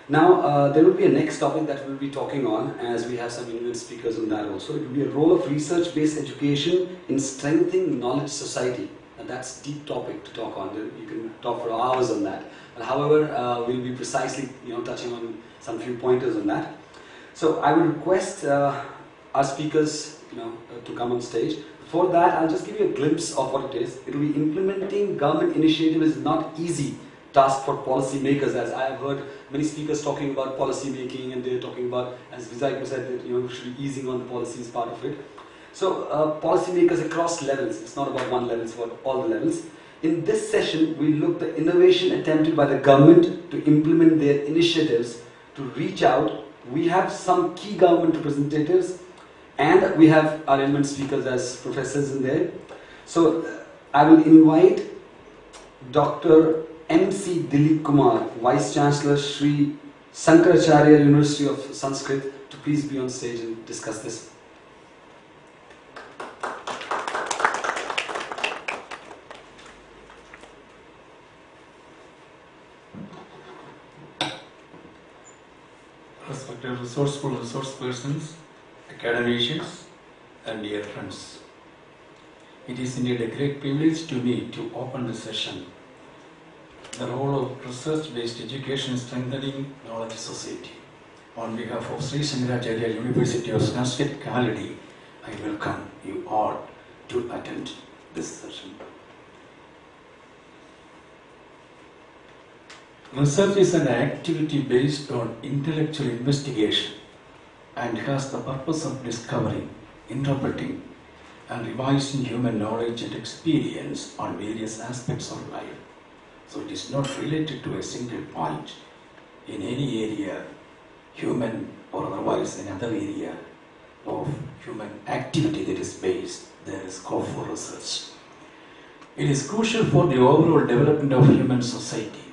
Now, there will be a next topic that we'll be talking on, as we have some Indian speakers on that also. It will be a role of research-based education in strengthening knowledge society. And that's a deep topic to talk on. You can talk for hours on that. And however, we'll be precisely, touching on some few pointers on that. So I will request our speakers, to come on stage. Before that, I'll just give you a glimpse of what it is. It will be implementing government initiative is not easy task for policy makers, as I have heard many speakers talking about policy making, and they're talking about, as Vizai said, that we should be easing on the policies part of it. So policy makers across levels, it's not about one level, it's about all the levels. In this session, we look at the innovation attempted by the government to implement their initiatives to reach out. We have some key government representatives, and we have our eminent speakers as professors in there. So I will invite Dr. M.C. Dilip Kumar, Vice Chancellor, Sri Sankaracharya University of Sanskrit, to please be on stage and discuss this. Respected resourceful resource persons, academicians, and dear friends. It is indeed a great privilege to me to open this session. The role of research-based education strengthening knowledge society. On behalf of Sri Sankaracharya University of Sanskrit, Kaladi, I welcome you all to attend this session. Research is an activity based on intellectual investigation and has the purpose of discovering, interpreting, and revising human knowledge and experience on various aspects of life. So it is not related to a single point in any area, human or otherwise another area of human activity that is based, there is scope for research. It is crucial for the overall development of human society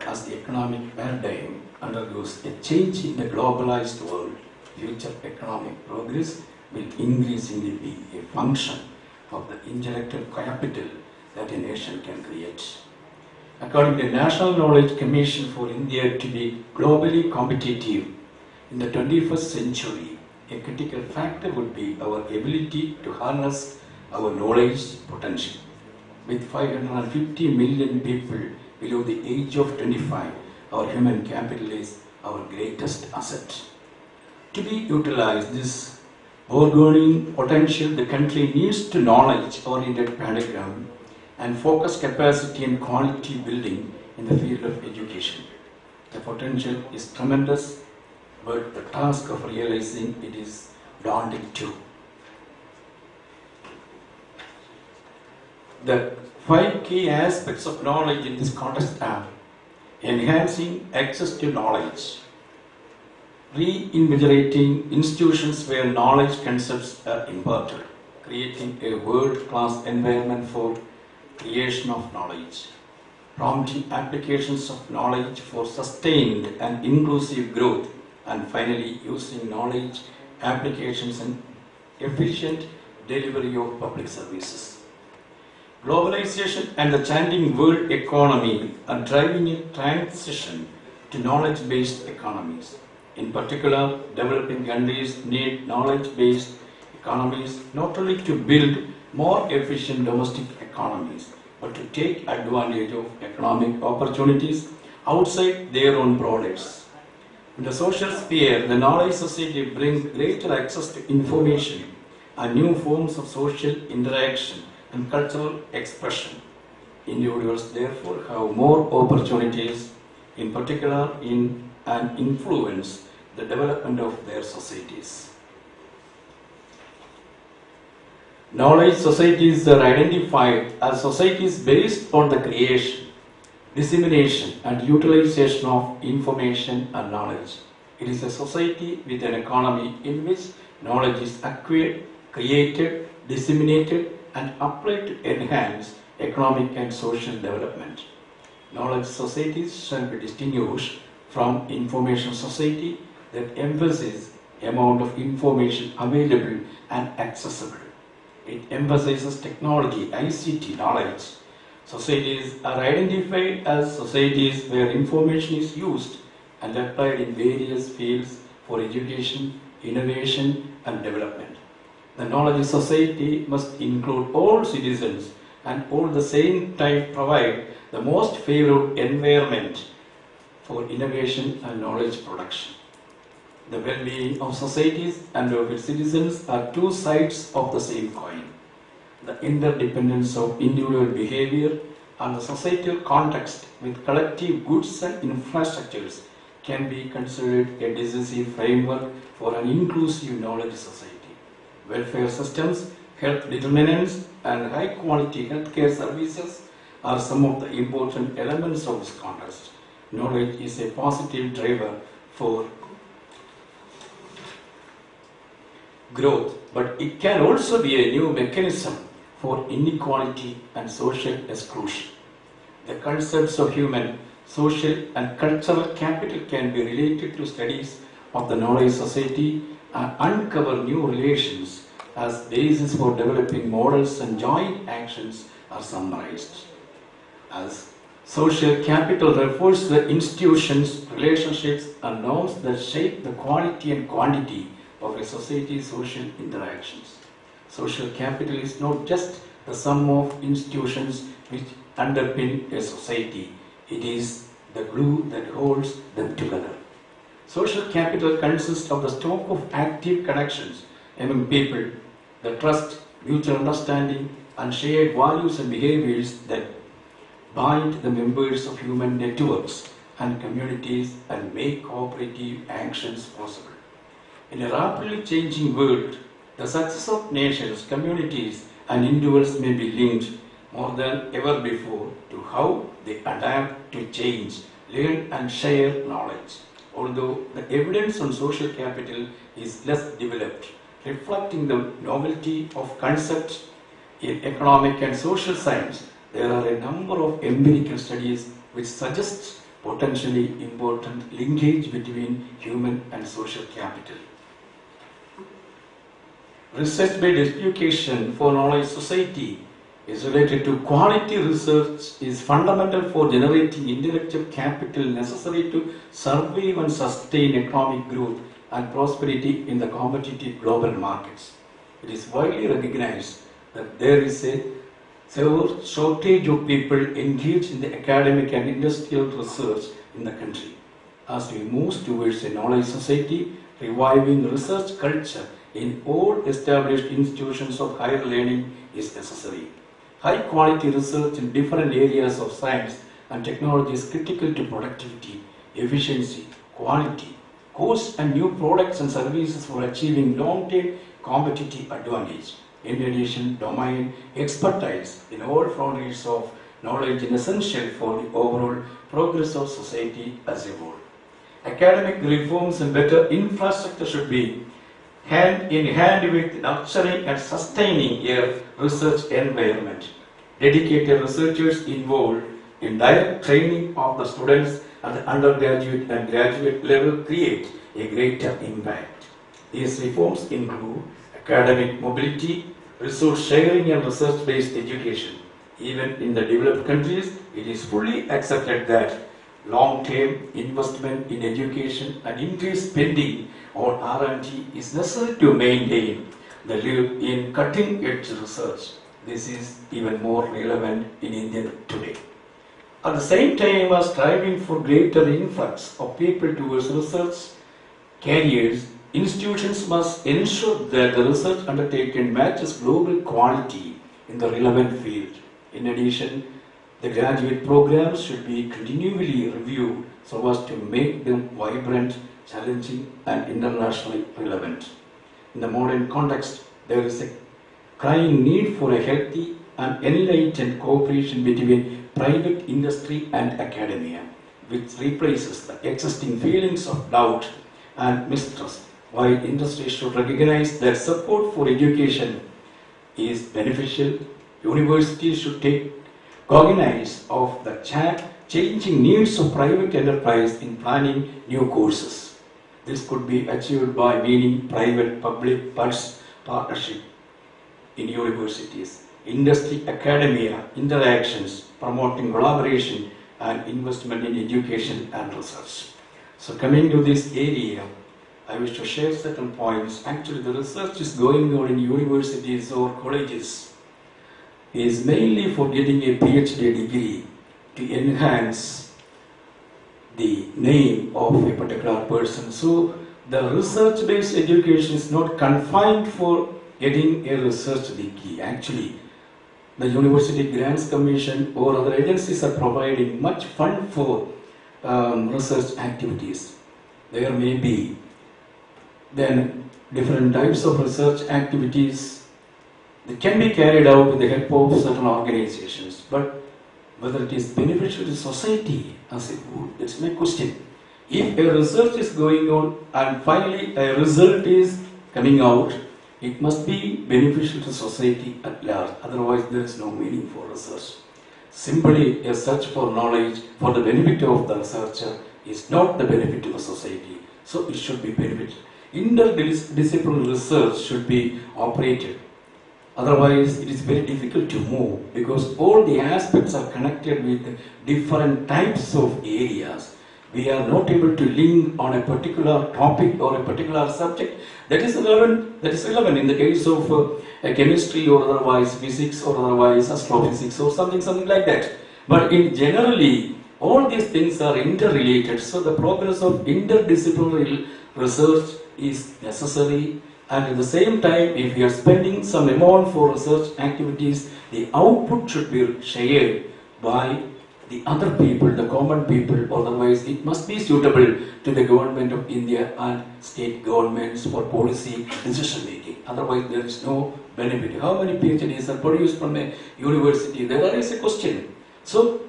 as the economic paradigm undergoes a change in the globalized world. Future economic progress will increasingly be a function of the intellectual capital that a nation can create. According to the National Knowledge Commission for India to be globally competitive in the 21st century, a critical factor would be our ability to harness our knowledge potential. With 550 million people below the age of 25, our human capital is our greatest asset. To be utilized this burgeoning potential, the country needs to knowledge-oriented paradigm and focus capacity and quality building in the field of education. The potential is tremendous, but the task of realizing it is daunting too. The 5 key aspects of knowledge in this context are enhancing access to knowledge, reinvigorating institutions where knowledge concepts are imparted, creating a world-class environment for creation of knowledge, prompting applications of knowledge for sustained and inclusive growth, and finally using knowledge applications in efficient delivery of public services. Globalization and the changing world economy are driving a transition to knowledge-based economies. In particular, developing countries need knowledge-based economies not only to build more efficient domestic economies, but to take advantage of economic opportunities outside their own borders. In the social sphere, the knowledge society brings greater access to information and new forms of social interaction and cultural expression. Individuals therefore have more opportunities, in particular in and influence the development of their societies. Knowledge societies are identified as societies based on the creation, dissemination and utilization of information and knowledge. It is a society with an economy in which knowledge is acquired, created, disseminated and applied to enhance economic and social development. Knowledge societies shall be distinguished from information society that emphasizes amount of information available and accessible. It emphasizes technology, ICT, knowledge. Societies are identified as societies where information is used and applied in various fields for education, innovation, and development. The knowledge society must include all citizens and at the same time provide the most favored environment for innovation and knowledge production. The well-being of societies and of its citizens are two sides of the same coin. The interdependence of individual behavior and the societal context with collective goods and infrastructures can be considered a decisive framework for an inclusive knowledge society. Welfare systems, health determinants, and high-quality healthcare services are some of the important elements of this context. Knowledge is a positive driver for growth, but it can also be a new mechanism for inequality and social exclusion. The concepts of human, social, and cultural capital can be related to studies of the knowledge society and uncover new relations as basis for developing models and joint actions are summarized. As social capital refers to the institutions, relationships, and norms that shape the quality and quantity of a society's social interactions. Social capital is not just the sum of institutions which underpin a society, it is the glue that holds them together. Social capital consists of the stock of active connections among people, the trust, mutual understanding, and shared values and behaviors that bind the members of human networks and communities and make cooperative actions possible. In a rapidly changing world, the success of nations, communities, and individuals may be linked more than ever before to how they adapt to change, learn, and share knowledge. Although the evidence on social capital is less developed, reflecting the novelty of concepts in economic and social science, there are a number of empirical studies which suggest potentially important linkage between human and social capital. Research-based education for knowledge society is related to quality research is fundamental for generating intellectual capital necessary to survive and sustain economic growth and prosperity in the competitive global markets. It is widely recognized that there is a severe shortage of people engaged in the academic and industrial research in the country. As we move towards a knowledge society, reviving research culture in all established institutions of higher learning is necessary. High quality research in different areas of science and technology is critical to productivity, efficiency, quality, cost, and new products and services for achieving long-term competitive advantage. In addition, domain expertise in all frontiers of knowledge is essential for the overall progress of society as a whole. Academic reforms and better infrastructure should be hand in hand with nurturing and sustaining a research environment. Dedicated researchers involved in direct training of the students at the undergraduate and graduate level create a greater impact. These reforms include academic mobility, resource sharing, and research-based education. Even in the developed countries, it is fully accepted that long-term investment in education and increased spending on R&D is necessary to maintain the lead in cutting-edge research. This is even more relevant in India today. At the same time as striving for greater influx of people towards research careers, institutions must ensure that the research undertaken matches global quality in the relevant field. In addition, the graduate programs should be continually reviewed so as to make them vibrant, challenging, and internationally relevant. In the modern context, there is a crying need for a healthy and enlightened cooperation between private industry and academia, which replaces the existing feelings of doubt and mistrust. While industry should recognize that support for education is beneficial, universities should take cognizance of the changing needs of private enterprise in planning new courses. This could be achieved by meeting private-public partnership in universities, industry-academia interactions, promoting collaboration and investment in education and research. So coming to this area, I wish to share certain points. Actually, the research is going on in universities or colleges is mainly for getting a PhD degree to enhance the name of a particular person. So the research-based education is not confined for getting a research degree. Actually, the University Grants Commission or other agencies are providing much fund for research activities. There may be then different types of research activities that can be carried out with the help of certain organizations, but whether it is beneficial to society as a whole, that's my question. If a research is going on and finally a result is coming out, it must be beneficial to society at large, otherwise there is no meaning for research. Simply a search for knowledge for the benefit of the researcher is not the benefit to the society, so it should be beneficial. Interdisciplinary research should be operated. Otherwise, it is very difficult to move because all the aspects are connected with different types of areas. We are not able to link on a particular topic or a particular subject that is relevant in the case of chemistry or otherwise physics or otherwise astrophysics or something like that. But in generally, all these things are interrelated. So the progress of interdisciplinary research is necessary, and at the same time, if we are spending some amount for research activities, the output should be shared by the other people, the common people, otherwise it must be suitable to the government of India and state governments for policy decision making. Otherwise there is no benefit. How many PhDs are produced from a university? There is a question. So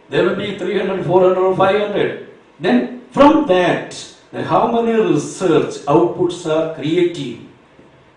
there will be 300, 400 or 500. Then from that, how many research outputs are creative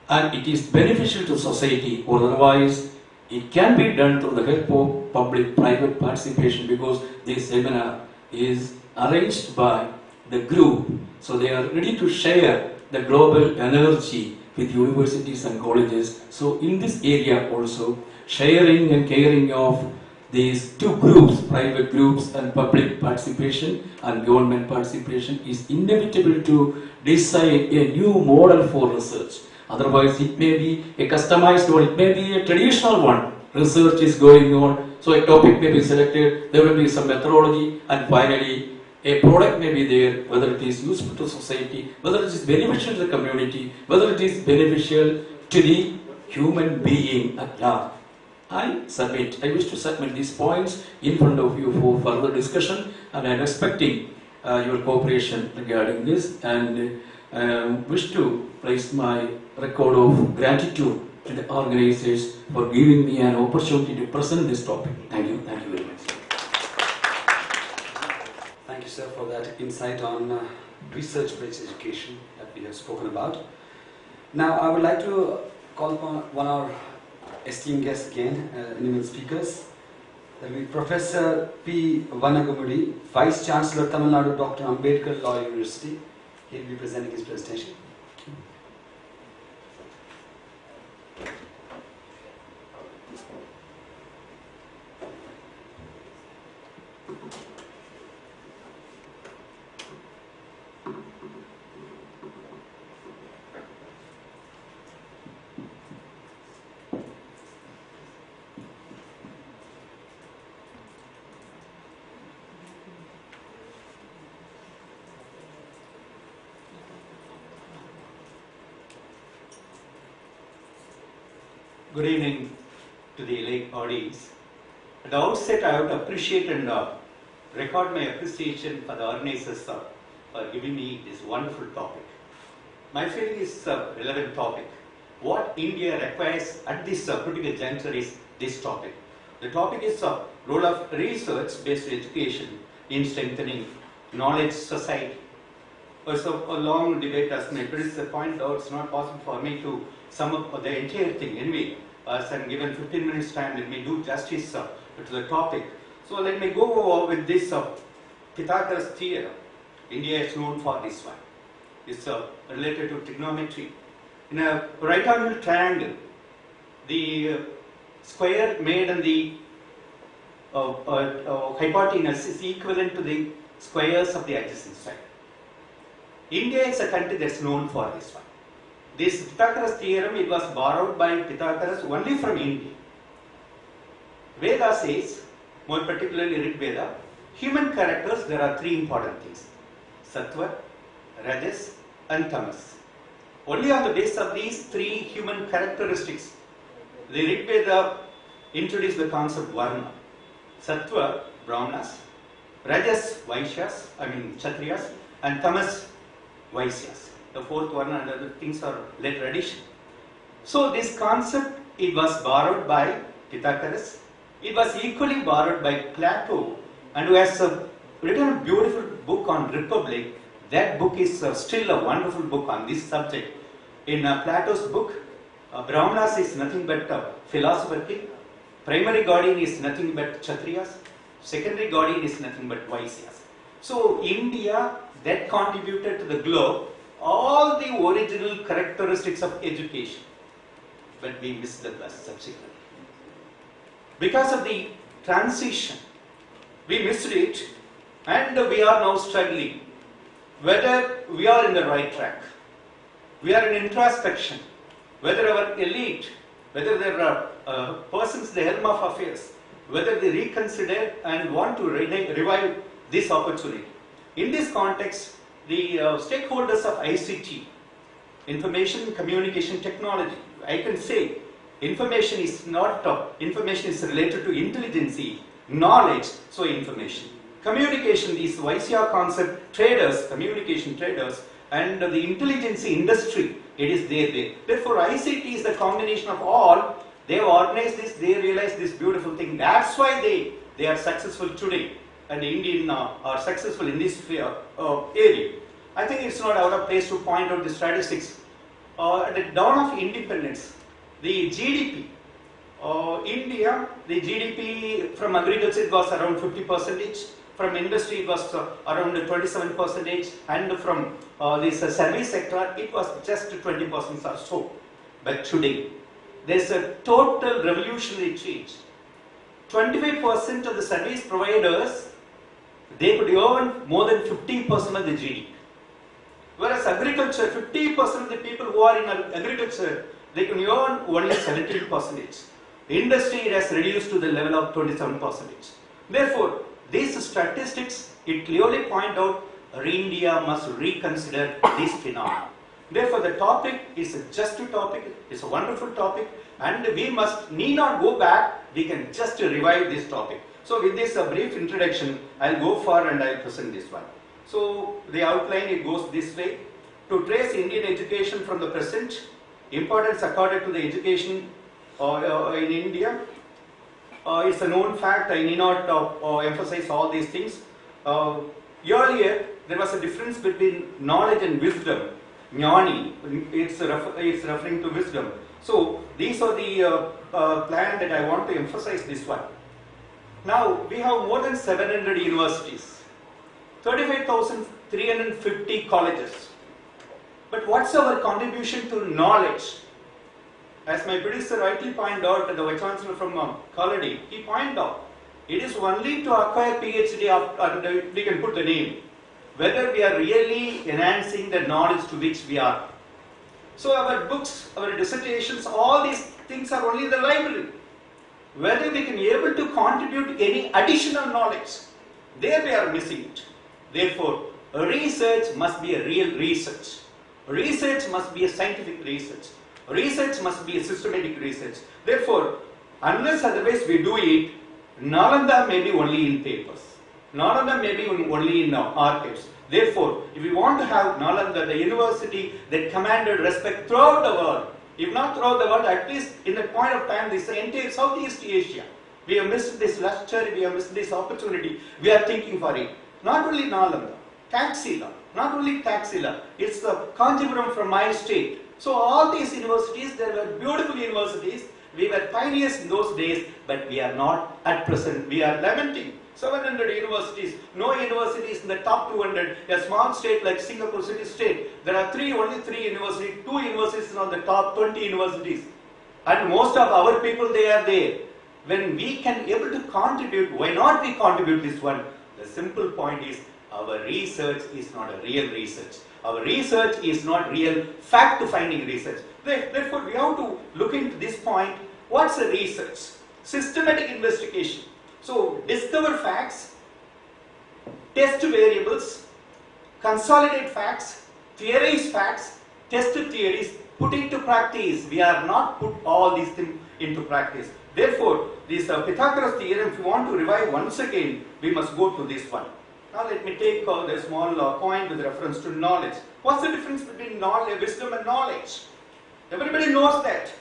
and it is beneficial to society, or otherwise it can be done through the help of public-private participation, because this seminar is arranged by the group. So they are ready to share the global energy with universities and colleges. So in this area also, sharing and caring of these two groups, private groups and public participation and government participation, is inevitable to decide a new model for research. Otherwise it may be a customized one, it may be a traditional one. Research is going on, so a topic may be selected, there will be some methodology, and finally a product may be there, whether it is useful to society, whether it is beneficial to the community, whether it is beneficial to the human being at large. I wish to submit these points in front of you for further discussion, and I am expecting your cooperation regarding this, and wish to place my record of gratitude to the organizers for giving me an opportunity to present this topic. Thank you very much. Thank you, sir, for that insight on research-based education that we have spoken about. Now, I would like to call upon one of our esteemed guests again, eminent speakers. That will be Professor P. Vanagamudi, Vice Chancellor, Tamil Nadu Dr. Ambedkar Law University. He will be presenting his presentation. Good evening to the elite audience. At the outset, I would appreciate and record my appreciation for the organizers for giving me this wonderful topic. My feeling is a relevant topic. What India requires at this critical juncture is this topic. The topic is the role of research-based education in strengthening knowledge society. So a long debate, as my predecessor pointed out, it's not possible for me to sum up the entire thing. Anyway, as I'm given 15 minutes time, let me do justice to the topic. So let me go with this Pythagoras theorem. India is known for this one. It's related to trigonometry. In a right angle triangle, the square made on the hypotenuse is equivalent to the squares of the adjacent side. India is a country that's known for this one. This Pythagoras theorem, it was borrowed by Pythagoras only from India. Veda says, more particularly Rig Veda, human characters, there are three important things: Sattva, Rajas and Tamas. Only on the basis of these three human characteristics, the Rig Veda introduced the concept Varna. Sattva, Brahmanas; Rajas, Vaishyas, Kshatriyas; and Tamas, Vaisyas. The fourth one and other things are later addition. So this concept, it was borrowed by Pythagoras. It was equally borrowed by Plato, and who has written a beautiful book on Republic. That book is still a wonderful book on this subject. In Plato's book, Brahmanas is nothing but philosopher king. Primary guardian is nothing but Kshatriyas. Secondary guardian is nothing but Vaisyas. So India, that contributed to the globe all the original characteristics of education. But we missed the bus subsequently. Because of the transition, we missed it, and we are now struggling whether we are in the right track. We are in introspection, whether our elite, whether there are persons at the helm of affairs, whether they reconsider and want to revive this opportunity. In this context, the stakeholders of ICT, information communication technology, I can say information is not information is related to intelligence, knowledge, so information. Communication, these Vaisya concept, traders, communication traders, and the intelligence industry, it is there. Therefore, ICT is the combination of all. They have organized this, they realized this beautiful thing. That's why they are successful today, and the Indian are successful in this area. I think it's not out of place to point out the statistics. At the dawn of independence, the GDP, India, the GDP from agriculture was around 50%, from industry it was around 27%, and from this service sector it was just 20% or so. But today, there's a total revolutionary change. 25% of the service providers, they could earn more than 50% of the GDP. Whereas agriculture, 50% of the people who are in agriculture, they can earn only 17%. Industry, it has reduced to the level of 27%. Therefore, these statistics, it clearly point out India must reconsider this phenomenon. Therefore, the topic is a just topic, it's a wonderful topic, and we need not go back, we can just revive this topic. So with this brief introduction, I'll go for and I'll present this one. So the outline, it goes this way: to trace Indian education from the present, importance accorded to the education in India. It's a known fact, I need not emphasize all these things. Earlier, there was a difference between knowledge and wisdom. Jnani, it's referring to wisdom. So these are the plan that I want to emphasize this one. Now, we have more than 700 universities, 35,350 colleges. But what's our contribution to knowledge? As my predecessor rightly pointed out, the Vice Chancellor from College, he pointed out, it is only to acquire PhD, and we can put the name, whether we are really enhancing the knowledge to which we are. So our books, our dissertations, all these things are only in the library. Whether we can be able to contribute any additional knowledge, there we are missing it. Therefore, research must be a real research. Research must be a scientific research. Research must be a systematic research. Therefore, unless otherwise we do it, Nalanda may be only in papers. Nalanda may be only in archives. Therefore, if we want to have Nalanda, the university that commanded respect throughout the world, if not throughout the world, at least in the point of time, this entire Southeast Asia, we have missed this luxury, we have missed this opportunity, we are thinking for it. Not only Nalanda, Taxila, not only Taxila, it's the Kanchipuram from my state. So all these universities, there were beautiful universities, we were pioneers in those days, but we are not at present, we are lamenting. 700 universities, no universities in the top 200, a small state like Singapore City State, there are only three universities, 2 universities on the top 20 universities. And most of our people, they are there. When we can able to contribute, why not we contribute this one? The simple point is, Our research is not a real research. Our research is not real fact-finding research. Therefore, we have to look into this point. What's a research? Systematic investigation. So, discover facts, test variables, consolidate facts, theorize facts, test theories, put into practice. We are not put all these things into practice. Therefore, this Pythagoras theorem, if you want to revive once again, we must go to this one. Now let me take the small point with reference to knowledge. What's the difference between knowledge, wisdom and knowledge? Everybody knows that.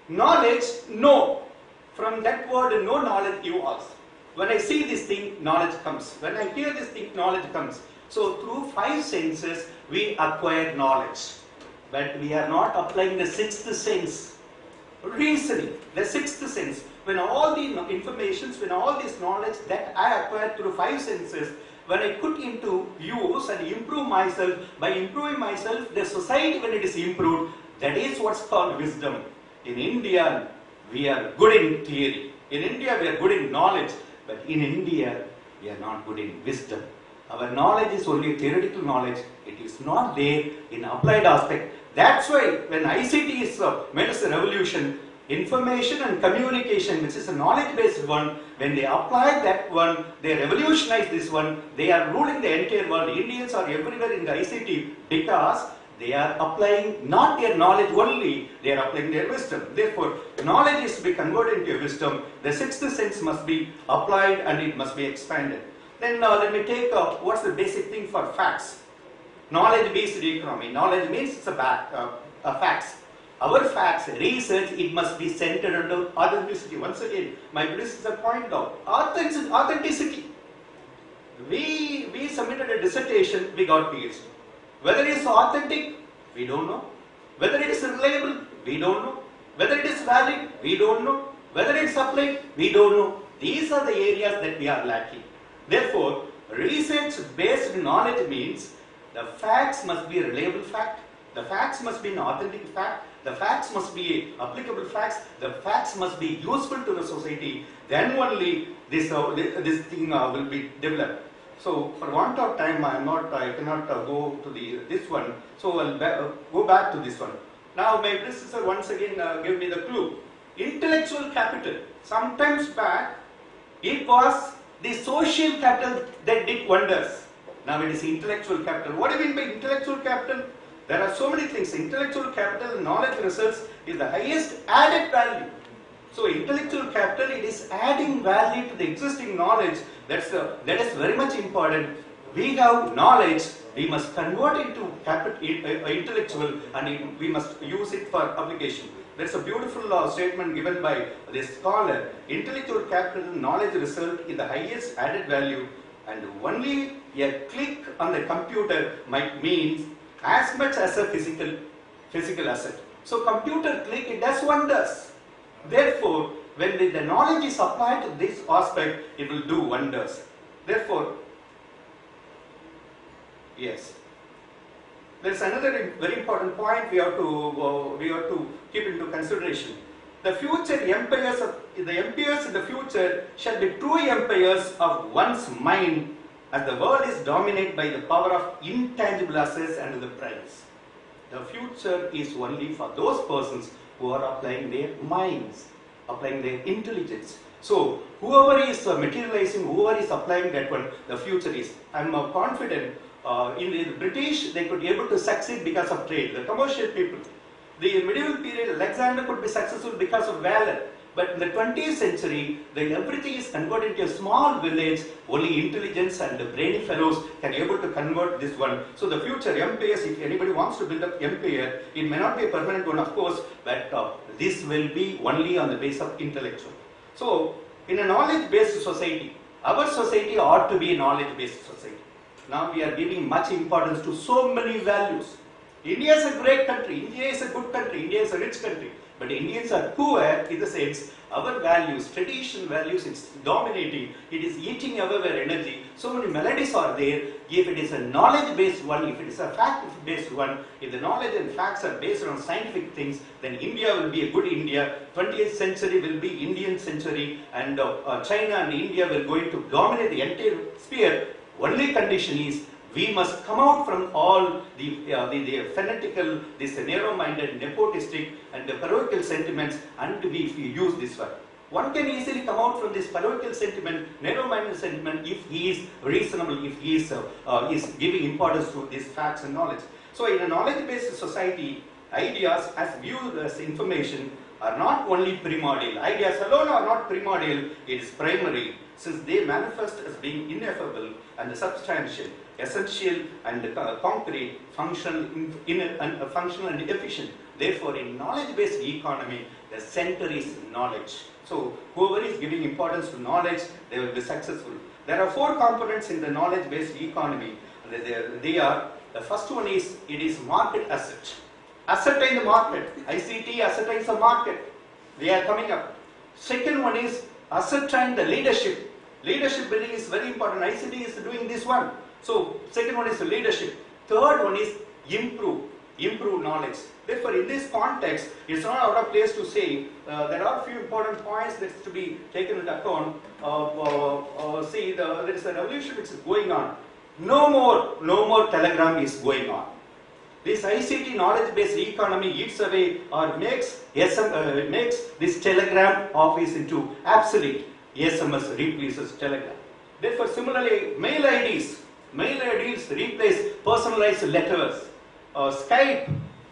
Knowledge, know. From that word, no knowledge, you ask. When I see this thing, knowledge comes. When I hear this thing, knowledge comes. So through 5 senses, we acquire knowledge. But we are not applying the 6th sense. Reasoning, the 6th sense. When all the informations, when all this knowledge that I acquired through 5 senses, when I put into use and improve myself, by improving myself, the society, when it is improved, that is what's called wisdom. In India, we are good in theory. In India, we are good in knowledge. But in India, we are not good in wisdom. Our knowledge is only theoretical knowledge. It is not there in applied aspect. That's why when ICT is made as a revolution, information and communication, which is a knowledge-based one, when they apply that one, they revolutionize this one, they are ruling the entire world. Indians are everywhere in the ICT because they are applying not their knowledge only, they are applying their wisdom. Therefore, knowledge is to be converted into wisdom. The 6th sense must be applied and it must be expanded. Then let me take what's the basic thing for facts. Knowledge-based economy. Knowledge means it's facts. Our facts, research, it must be centered on authenticity. Once again, my predecessor pointed out, authenticity. We submitted a dissertation, we got PhD. Whether it is authentic, we don't know. Whether it is reliable, we don't know. Whether it is valid, we don't know. Whether it is applied, we don't know. These are the areas that we are lacking. Therefore, research-based knowledge means the facts must be a reliable fact. The facts must be an authentic fact. The facts must be applicable facts. The facts must be useful to the society. Then only this thing will be developed. So, for want of time, I cannot go to this one. So, I'll go back to this one. Now, my predecessor once again gave me the clue. Intellectual capital. Sometimes back, it was the social capital that did wonders. Now it is intellectual capital. What do you mean by intellectual capital? There are so many things. Intellectual capital, knowledge results is the highest added value. So intellectual capital, it is adding value to the existing knowledge. That is very much important. We have knowledge, we must convert it to intellectual, and we must use it for application. There's a beautiful statement given by this scholar. Intellectual capital, knowledge result is the highest added value, and only a click on the computer might mean as much as a physical asset. So computer click, it does wonders. Therefore, when the knowledge is applied to this aspect, it will do wonders. Therefore, yes. There is another very important point we have to keep into consideration. The future empires in the future shall be true empires of one's mind, as the world is dominated by the power of intangible assets and the price. The future is only for those persons who are applying their minds, applying their intelligence. So whoever is materializing, whoever is applying that one, the future is. I am confident. In the British, they could be able to succeed because of trade. The commercial people. The medieval period, Alexander could be successful because of valor. But in the 20th century, everything is converted into a small village. Only intelligence and the brainy fellows can be able to convert this one. So the future empires, if anybody wants to build up empire, it may not be a permanent one, of course, but this will be only on the basis of intellectual. So in a knowledge-based society, our society ought to be a knowledge-based society. Now we are giving much importance to so many values. India is a great country, India is a good country, India is a rich country. But Indians are poor in the sense, our values, traditional values, it's dominating, it is eating away our energy. So many melodies are there. If it is a knowledge-based one, if it is a fact-based one, if the knowledge and facts are based on scientific things, then India will be a good India. 20th century will be Indian century, and China and India will going to dominate the entire sphere. Only condition is we must come out from all the fanatical, this narrow-minded, nepotistic and the parochial sentiments, and if we use this one. One can easily come out from this parochial sentiment, narrow-minded sentiment, if he is reasonable, if he is giving importance to these facts and knowledge. So in a knowledge-based society, ideas as viewed as information are not only primordial. Ideas alone are not primordial, it is primary, since they manifest as being ineffable and substantial, essential and concrete, functional and efficient. Therefore, in knowledge-based economy, the center is knowledge. So, whoever is giving importance to knowledge, they will be successful. There are 4 components in the knowledge-based economy. They are, the first one is, it is market asset. Ascertain the market. ICT ascertains the market. They are coming up. Second one is, ascertain the leadership. Leadership building is very important. ICT is doing this one. So, second one is the leadership. Third one is improve knowledge. Therefore, in this context, it's not out of place to say there are a few important points that's to be taken into account. See, there is a revolution which is going on. No more telegram is going on. This ICT knowledge-based economy eats away or makes this telegram office into obsolete. SMS replaces telegram. Therefore, similarly, mail IDs replace personalized letters. Skype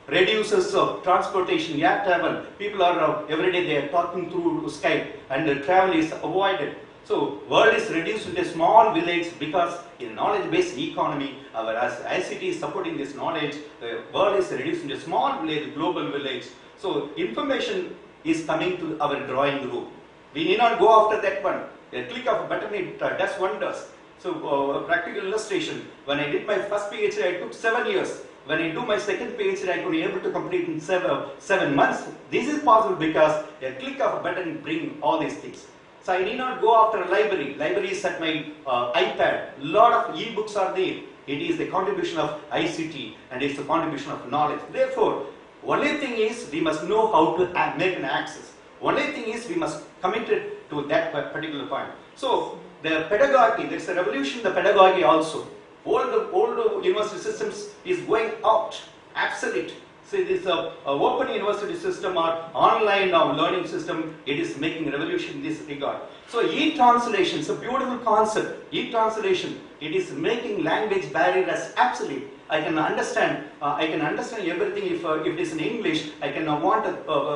reduces transportation, air travel. People are every day they are talking through Skype, and travel is avoided. So, world is reduced into a small village because in knowledge-based economy, as ICT is supporting this knowledge, the world is reduced into a small village, global village. So, information is coming to our drawing room. We need not go after that one. A click of a button, it does wonders. So, a practical illustration. When I did my first PhD, I took 7 years. When I do my second PhD, I could be able to complete in 7 months. This is possible because a click of a button brings all these things. So I need not go after a library. Library is at my iPad. Lot of e-books are there. It is the contribution of ICT and it's the contribution of knowledge. Therefore, only thing is we must know how to make an access. Only thing is we must commit it to that particular point. So the pedagogy, there is a revolution in the pedagogy also. Old university systems is going out, obsolete. So this open university system or online learning system, it is making a revolution in this regard. So e-translation is a beautiful concept. E-translation, it is making language barrier as absolute. I can understand everything if it is in English. I can want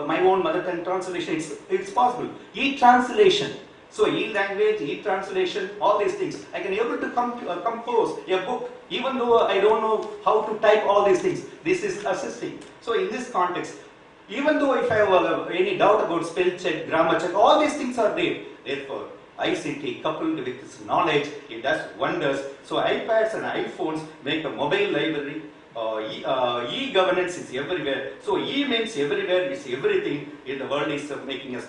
my own mother tongue translation. It's possible. E-translation. So e-language, e-translation, all these things. I can able to compose a book even though I don't know how to type all these things. This is assisting. So in this context, even though if I have any doubt about spell check, grammar check, all these things are there. Therefore, ICT coupled with this knowledge, it does wonders. So iPads and iPhones make a mobile library. E-governance is everywhere. So E means everywhere, is everything in the world is making us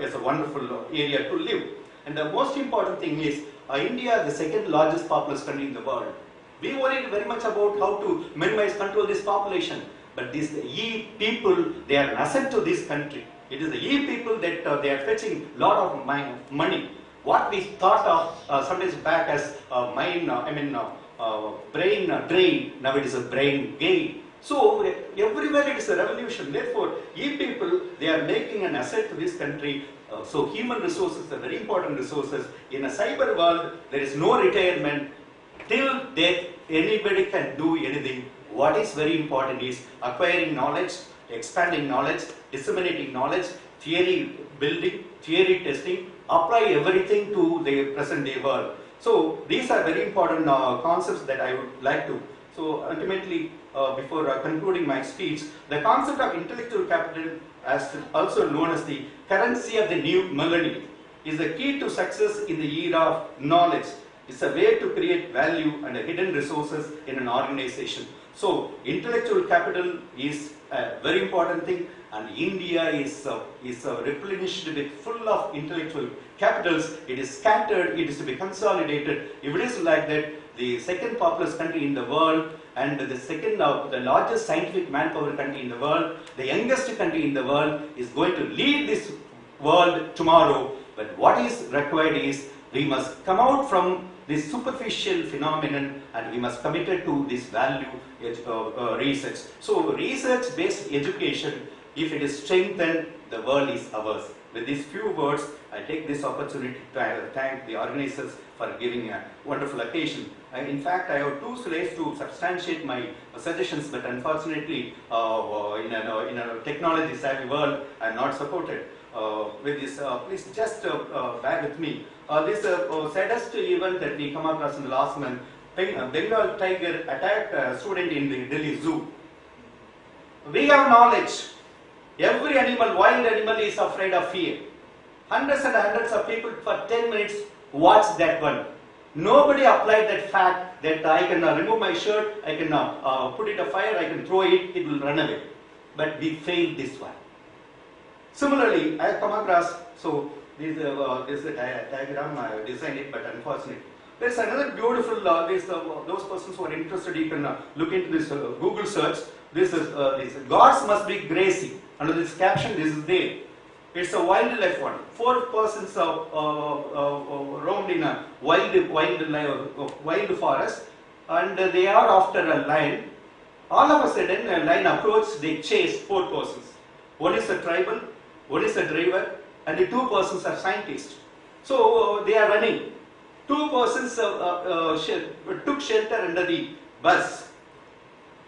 as a wonderful area to live. And the most important thing is India, the second largest populous country in the world. We worried very much about how to minimize, control this population. But these E people, they are an asset to this country. It is the E people that they are fetching a lot of money. What we thought of some days back as brain drain, now it is a brain gain. So everywhere it is a revolution. Therefore, E people, they are making an asset to this country. So human resources are very important resources. In a cyber world, there is no retirement. Till death, anybody can do anything. What is very important is acquiring knowledge, expanding knowledge, disseminating knowledge, theory building, theory testing, apply everything to the present day world. So these are very important concepts that I would like to. So ultimately, before concluding my speech, the concept of intellectual capital, as also known as the currency of the new millennium, is the key to success in the era of knowledge. It's a way to create value and hidden resources in an organization. So intellectual capital is a very important thing, and India is replenished with full of intellectual capitals. It is scattered, it is to be consolidated. If it is like that, the second populous country in the world and the largest scientific manpower country in the world, the youngest country in the world is going to lead this world tomorrow. But what is required is We must come out from this superficial phenomenon and we must committed to this value research. So research-based education, if it is strengthened, the world is ours. With these few words, I take this opportunity to thank the organizers for giving a wonderful occasion. In fact, I have 2 slides to substantiate my suggestions, but unfortunately, in a technology-savvy world, I am not supported with this. Please just bear with me. This saddest event that we come across in the last month, Bengal tiger attacked a student in the Delhi Zoo. We have knowledge. Every animal, wild animal, is afraid of fear. Hundreds and hundreds of people for 10 minutes watched that one. Nobody applied that fact that I can remove my shirt, I can put it a fire, I can throw it, it will run away. But we failed this one. Similarly, I have come across, so this is the diagram, I designed it, but unfortunately. There is another beautiful, those persons who are interested, you can look into this Google search. This is gods must be grazing. Under this caption, this is there. It's a wildlife one. 4 persons roamed in a wild forest, and they are after a lion. All of a sudden, a lion approached, they chased 4 persons. One is a tribal, one is a driver, and the 2 persons are scientists. So they are running. 2 persons took shelter under the bus.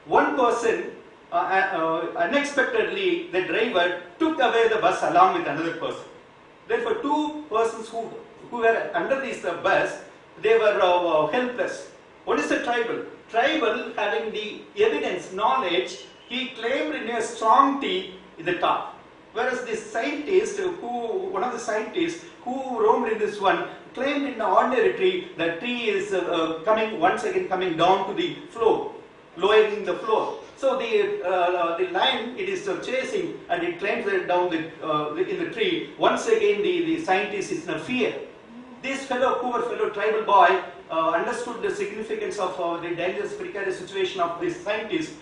One person, unexpectedly, the driver took away the bus along with another person. Therefore, 2 persons who were under this bus, they were helpless. What is the tribal? Tribal, having the evidence, knowledge, he claimed in a strong tea in the top. Whereas the scientist, one of the scientists who roamed in this one, claimed in the ordinary tree, the tree is once again coming down to the floor, lowering the floor. So the lion, it is chasing and it climbs down in the tree. Once again the scientist is in a fear. This poor fellow tribal boy understood the significance of the dangerous precarious situation of this scientist,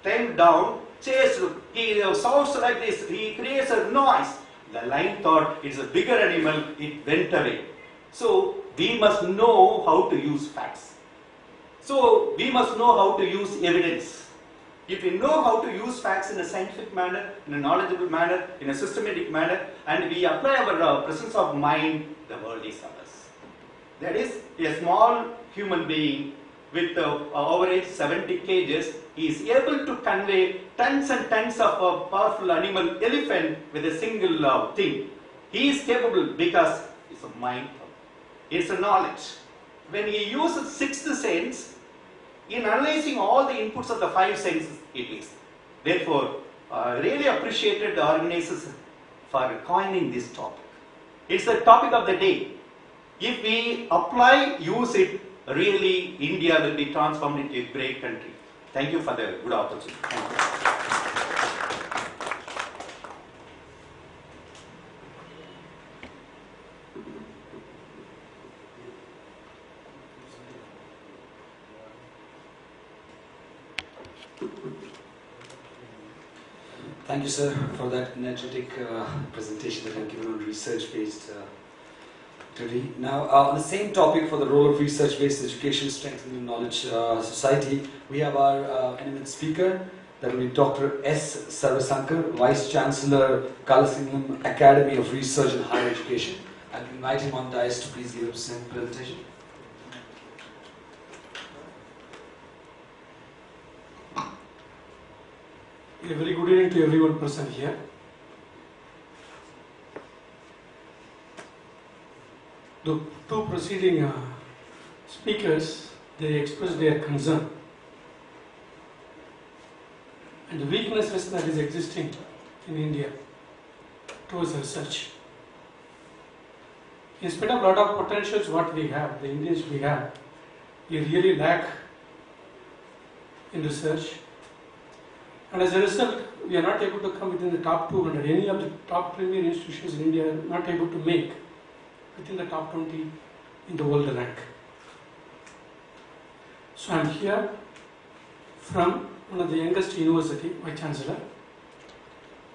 climbed down, chased, he shouts like this, he creates a noise. The lion thought it's a bigger animal, it went away. So we must know how to use facts. So we must know how to use evidence. If we know how to use facts in a scientific manner, in a knowledgeable manner, in a systematic manner, and we apply our presence of mind, the world is ours. That is, a small human being with over age 70 kgs, he is able to convey tons and tons of a powerful animal, elephant, with a single thing. He is capable because it's a mind, it's a knowledge. When he uses 6th sense, in analyzing all the inputs of the 5 senses, it is. Therefore, I really appreciated the organizers for coining this topic. It's the topic of the day. If we apply, use it, really India will be transformed into a great country. Thank you for the good opportunity. Thank you. Thank you, sir, for that energetic presentation that you have given on research-based study. Now, on the same topic for the role of research-based education strengthening knowledge society, we have our eminent speaker, that will be Dr. S. Sarvasankar, Vice Chancellor, Kalasingham Academy of Research and Higher Education. I'll invite him on dais to please give us a presentation. A very good evening to everyone present here. The 2 preceding speakers, they expressed their concern and the weaknesses that is existing in India towards research. In spite of a lot of potentials what we have, the Indians we have, we really lack in research. And as a result, we are not able to come within the top 200. Any of the top premier institutions in India are not able to make within the top 20 in the world rank. So I am here from one of the youngest university, Vice Chancellor,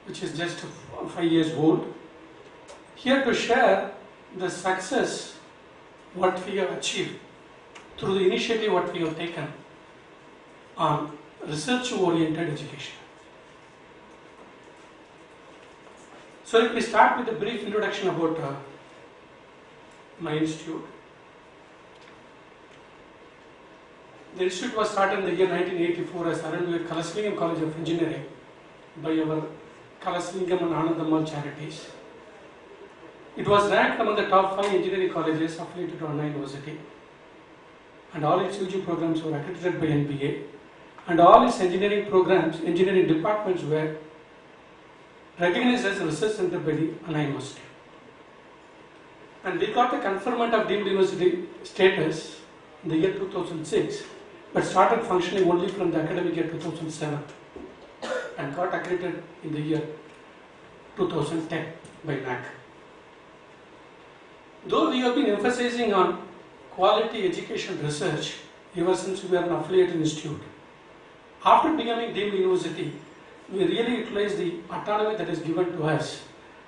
which is just 5 years old, here to share the success what we have achieved through the initiative what we have taken on research-oriented education. So let me start with a brief introduction about my institute. The institute was started in the year 1984 as Arundhati Kalaslingam College of Engineering by our Kalaslingam and Anandammal charities. It was ranked among the top 5 engineering colleges affiliated to Anna University, and all its UG programs were accredited by NBA, and all its engineering programs, engineering departments were recognized as a research center by the Anna University. And we got the conferment of deemed university status in the year 2006, but started functioning only from the academic year 2007 and got accredited in the year 2010 by NAC. Though we have been emphasizing on quality education research ever since we are an affiliated institute, after becoming deemed university, we really utilized the autonomy that is given to us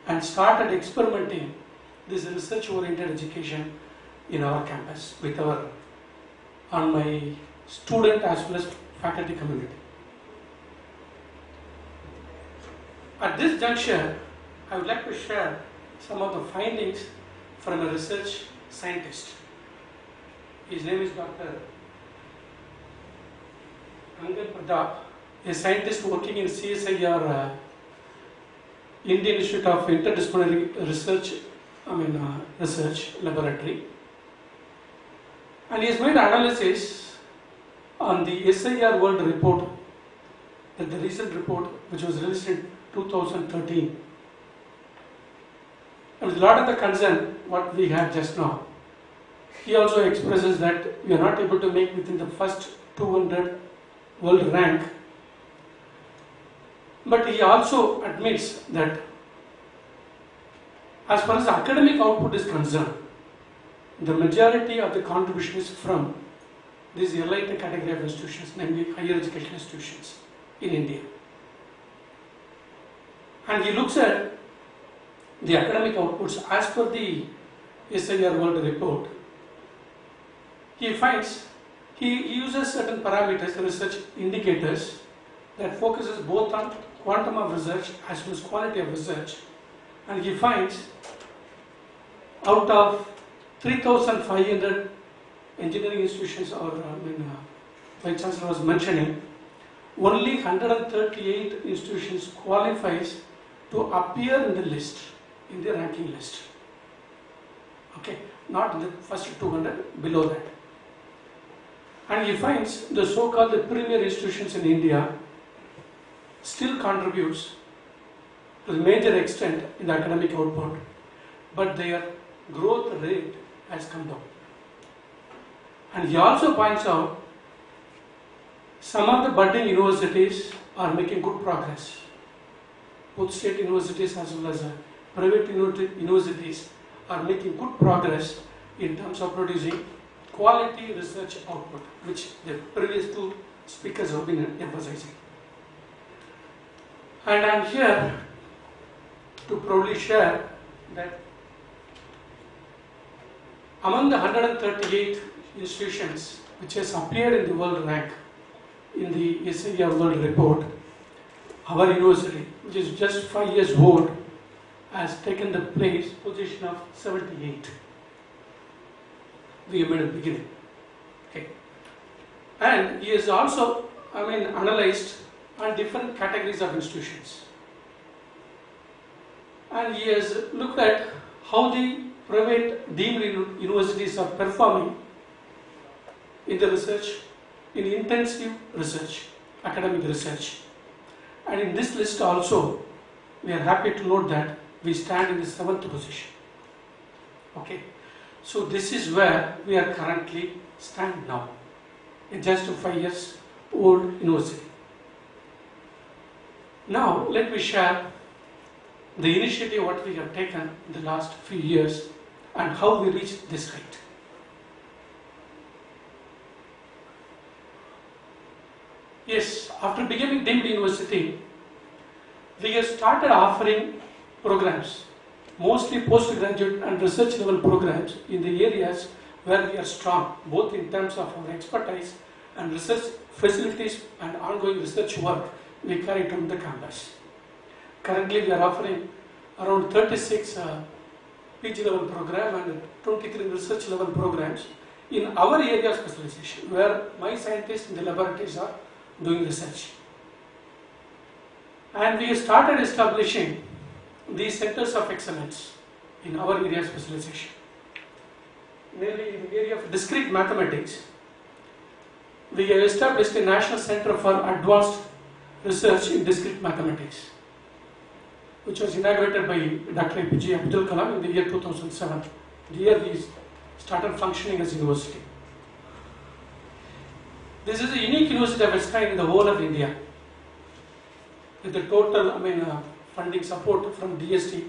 and started experimenting this research-oriented education in our campus with on my student as well as faculty community. At this juncture, I would like to share some of the findings from a research scientist. His name is Dr. Angan Pratap, a scientist working in CSIR, Indian Institute of Interdisciplinary Research, Research Laboratory. And he has made analysis on the SIR World Report, that the recent report which was released in 2013. And with a lot of the concern what we had just now, he also expresses that we are not able to make within the first 200 world rank, but he also admits that as far as academic output is concerned, the majority of the contribution is from these elite category of institutions, namely higher education institutions in India. And he looks at the academic outputs as per the SIR World Report. He finds, he uses certain parameters, research indicators that focuses both on quantum of research as well as quality of research, and he finds out of 3,500 engineering institutions, or Vice Chancellor was mentioning, only 138 institutions qualifies to appear in the list, in the ranking list. Okay, not in the first 200, below that. And he finds the so-called premier institutions in India still contributes to the major extent in the academic output, but their growth rate has come down. And he also points out some of the budding universities are making good progress. Both state universities as well as private universities are making good progress in terms of producing quality research output, which the previous two speakers have been emphasizing. And I am here to proudly share that among the 138 institutions which has appeared in the world rank in the SIR World Report, our university, which is just 5 years old, has taken the position of 78. We have made a beginning. Okay. And he has also, analyzed on different categories of institutions. And he has looked at how the private deemed universities are performing in the research, in intensive research, academic research. And in this list also, we are happy to note that we stand in the 7th position. Okay. So this is where we are currently standing now, in just 5 years old university. Now let me share the initiative what we have taken in the last few years and how we reached this height. Yes, after becoming deemed university, we have started offering programs, mostly postgraduate and research level programs in the areas where we are strong, both in terms of our expertise and research facilities and ongoing research work we carry it on the campus. Currently, we are offering around 36 PG level program and 23 research level programs in our area of specialization, where my scientists in the laboratories are doing research. And we started establishing these centers of excellence in our area of specialization. Mainly in the area of discrete mathematics, we have established a National Center for Advanced Research in Discrete Mathematics, which was inaugurated by Dr. APJ Abdul Kalam in the year 2007. The year we started functioning as a university. This is a unique university of its kind in the whole of India, with the total funding support from DST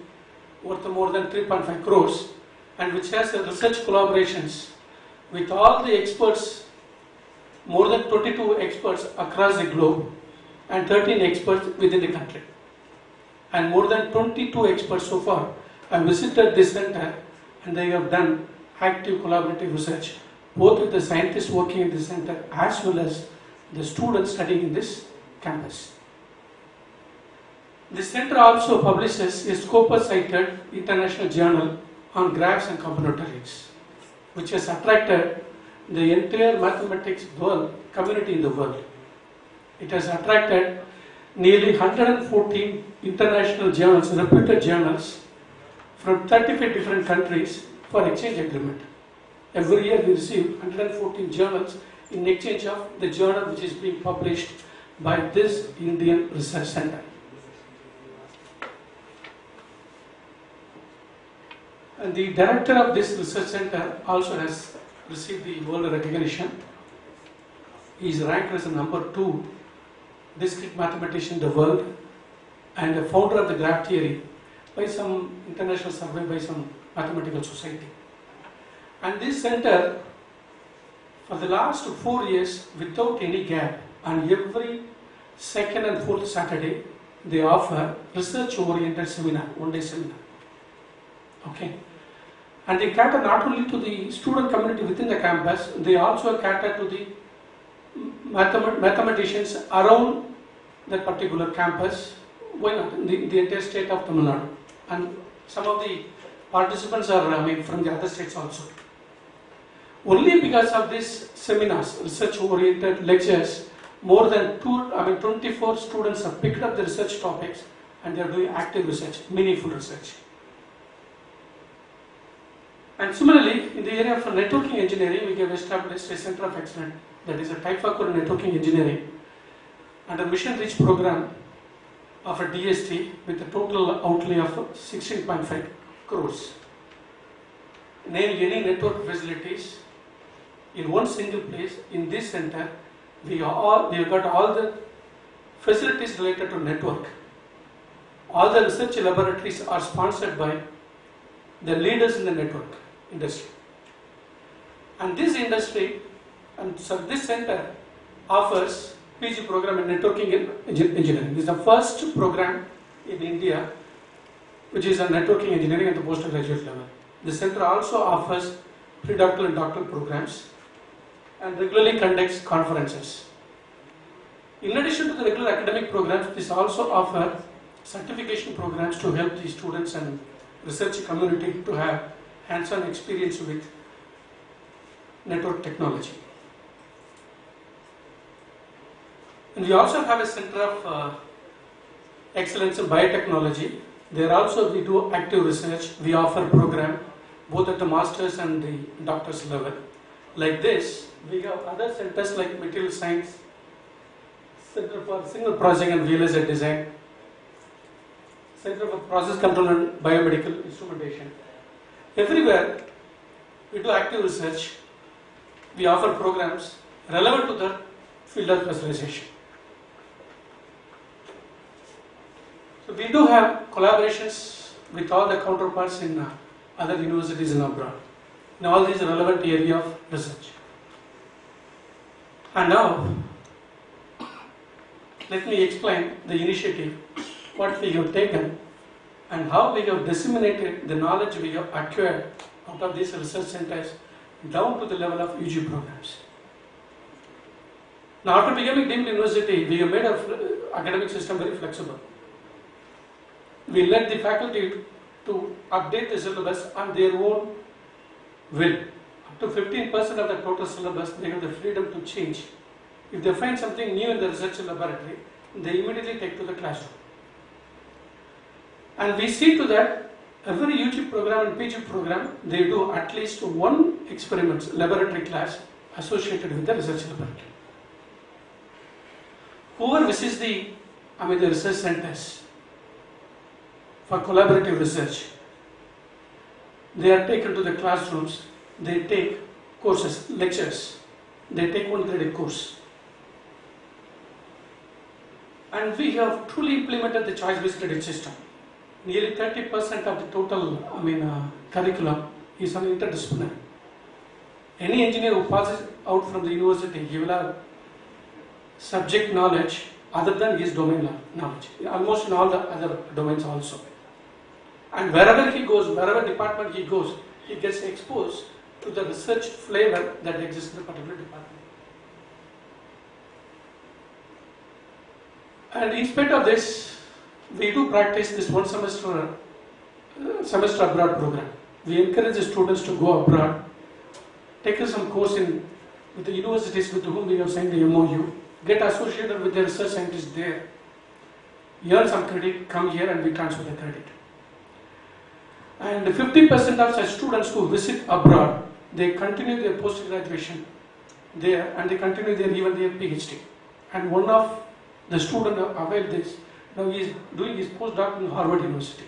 worth more than 3.5 crores, and which has research collaborations with all the experts, more than 22 experts across the globe and 13 experts within the country. And more than 22 experts so far have visited this center, and they have done active collaborative research, both with the scientists working in this center as well as the students studying in this campus. The center also publishes a Scopus-cited international journal on graphs and combinatorics, which has attracted the entire mathematics world community in the world. It has attracted nearly 114 international journals, reputed journals from 35 different countries for exchange agreement. Every year we receive 114 journals in exchange of the journal which is being published by this Indian Research Center. And the director of this research center also has received the world recognition. He is ranked as the number 2 discrete mathematician in the world and a founder of the graph theory by some international survey by some mathematical society. And this center, for the last 4 years, without any gap, on every second and fourth Saturday, they offer research-oriented seminar, one-day seminar. Okay. And they cater not only to the student community within the campus, they also cater to the mathematicians around that particular campus, why not, the entire state of Tamil Nadu. And some of the participants are from the other states also. Only because of these seminars, research-oriented lectures, more than 24 students have picked up the research topics and they are doing active research, meaningful research. And similarly, in the area of networking engineering, we have established a center of excellence, that is a Typhocore networking engineering, under Mission Reach program of a DST with a total outlay of 16.5 crores. Name any network facilities in one single place. In this center, we have got all the facilities related to network. All the research laboratories are sponsored by the leaders in the network industry. And this industry, and so this center offers PG program in networking engineering. This is the first program in India which is a networking engineering at the postgraduate level. The center also offers pre-doctoral and doctoral programs and regularly conducts conferences. In addition to the regular academic programs, this also offers certification programs to help the students and research community to have hands-on experience with network technology. And we also have a center of excellence in biotechnology. There also we do active research. We offer program both at the master's and the doctor's level. Like this, we have other centers like material science, Center for Signal Processing and Real-Estate Design, Center for Process Control and Biomedical Instrumentation. Everywhere we do active research. We offer programs relevant to the field of specialization. So we do have collaborations with all the counterparts in other universities in abroad, in all these relevant area of research. And now, let me explain the initiative, what we have taken and how we have disseminated the knowledge we have acquired out of these research centers down to the level of UG programs. Now, after becoming deemed university, we have made our academic system very flexible. We let the faculty to update the syllabus on their own will. Up to 15% of the total syllabus, they have the freedom to change. If they find something new in the research laboratory, they immediately take to the classroom. And we see to that every UG program and PG program, they do at least one experiment, laboratory class associated with the research laboratory. Whoever visits the research centers for collaborative research, they are taken to the classrooms, they take courses, lectures, they take one credit course. And we have truly implemented the choice-based credit system. Nearly 30% of the total curriculum is on interdisciplinary. Any engineer who passes out from the university, he will have subject knowledge other than his domain knowledge, almost in all the other domains also. And wherever he goes, wherever department he goes, he gets exposed to the research flavor that exists in the particular department. And in spite of this, we do practice this one semester abroad program. We encourage the students to go abroad, take some course with the universities with whom we have signed the MOU, get associated with the research scientists there, earn some credit, come here and we transfer the credit. And 50% of such students who visit abroad, they continue their post-graduation there and they continue even their PhD. And one of the student availed this. Now he is doing his postdoc in Harvard University.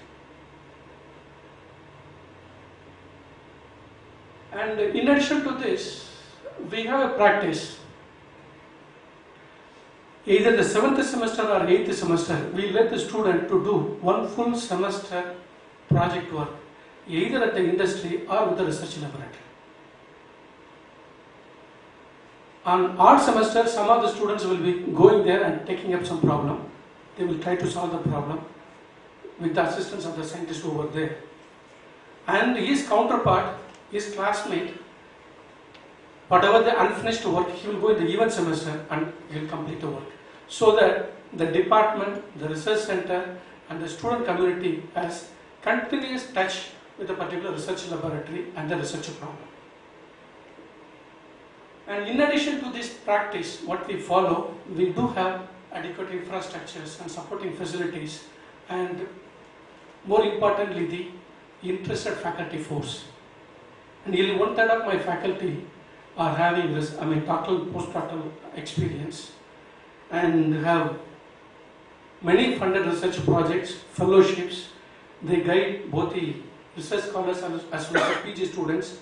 And in addition to this, we have a practice. Either the 7th semester or 8th semester, we let the student to do one full semester project work, either at the industry or with the research laboratory. On odd semester, some of the students will be going there and taking up some problem. They will try to solve the problem with the assistance of the scientists who were there. And his counterpart, his classmate, whatever the unfinished work, he will go in the even semester and he will complete the work. So that the department, the research center and the student community has continuous touch with a particular research laboratory and the research problem. And in addition to this practice, what we follow, we do have adequate infrastructures and supporting facilities, and more importantly, the interested faculty force. And nearly 1/3 of my faculty are having this, doctoral, postdoctoral experience, and have many funded research projects, fellowships. They guide both the research scholars as well as the PG students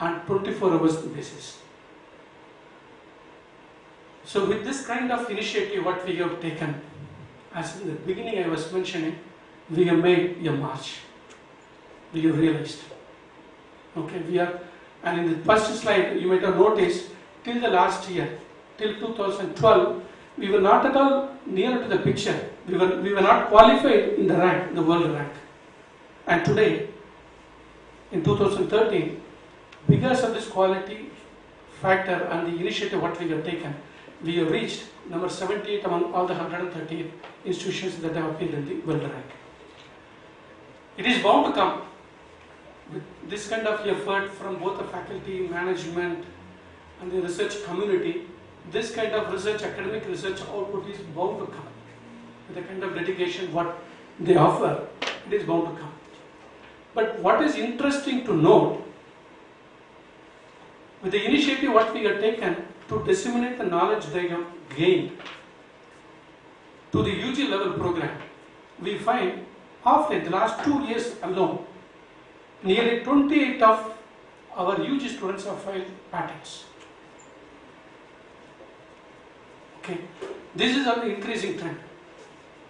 on 24 hours basis. So with this kind of initiative, what we have taken, as in the beginning I was mentioning, we have made a march. We have realized. Okay, and in the first slide, you might have noticed, till the last year, till 2012, we were not at all near to the picture. We were not qualified in the rank, the world rank. And today, in 2013, because of this quality factor and the initiative what we have taken, we have reached number 78 among all the 138 institutions that have appeared in the world rank. It is bound to come with this kind of effort from both the faculty, management and the research community. This kind of research, academic research output is bound to come. With the kind of dedication what they offer, it is bound to come. But what is interesting to note, with the initiative what we have taken to disseminate the knowledge they have gained to the UG level program, we find of late, the last 2 years alone, nearly 28 of our UG students have filed patents. Okay, this is an increasing trend.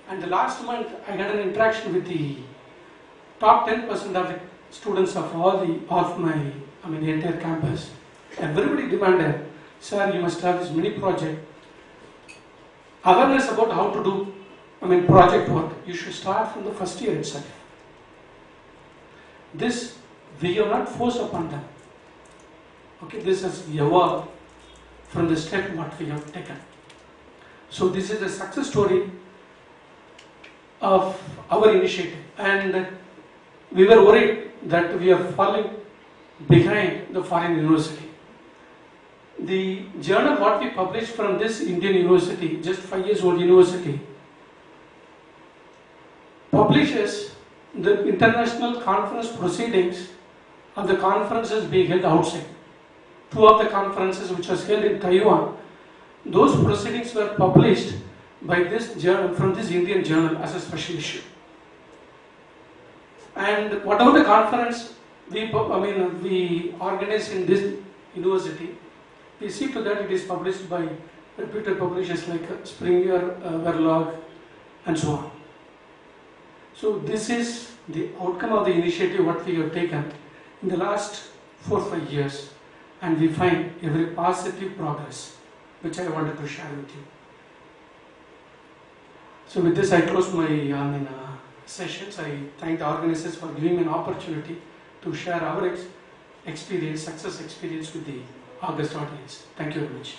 And the last month I had an interaction with the top 10% of the students of the entire campus. Everybody demanded, sir, you must have this mini project. Awareness about how to do project work. You should start from the first year itself. This we have not forced upon them. Okay, this has evolved from the step what we have taken. So this is a success story of our initiative, and we were worried that we are falling behind the foreign university. The journal what we published from this Indian university, just 5 years old university, publishes the international conference proceedings of the conferences being held outside. 2 of the conferences which was held in Taiwan, those proceedings were published by this journal, from this Indian journal as a special issue. And whatever the conference we organize in this university, we see to that it is published by reputed publishers like Springer, Verlag, and so on. So this is the outcome of the initiative what we have taken in the last 4 or 5 years, and we find a very positive progress, which I wanted to share with you. So with this, I close my sessions. I thank the organizers for giving me an opportunity to share our experience, success experience with the August audience. Thank you very much.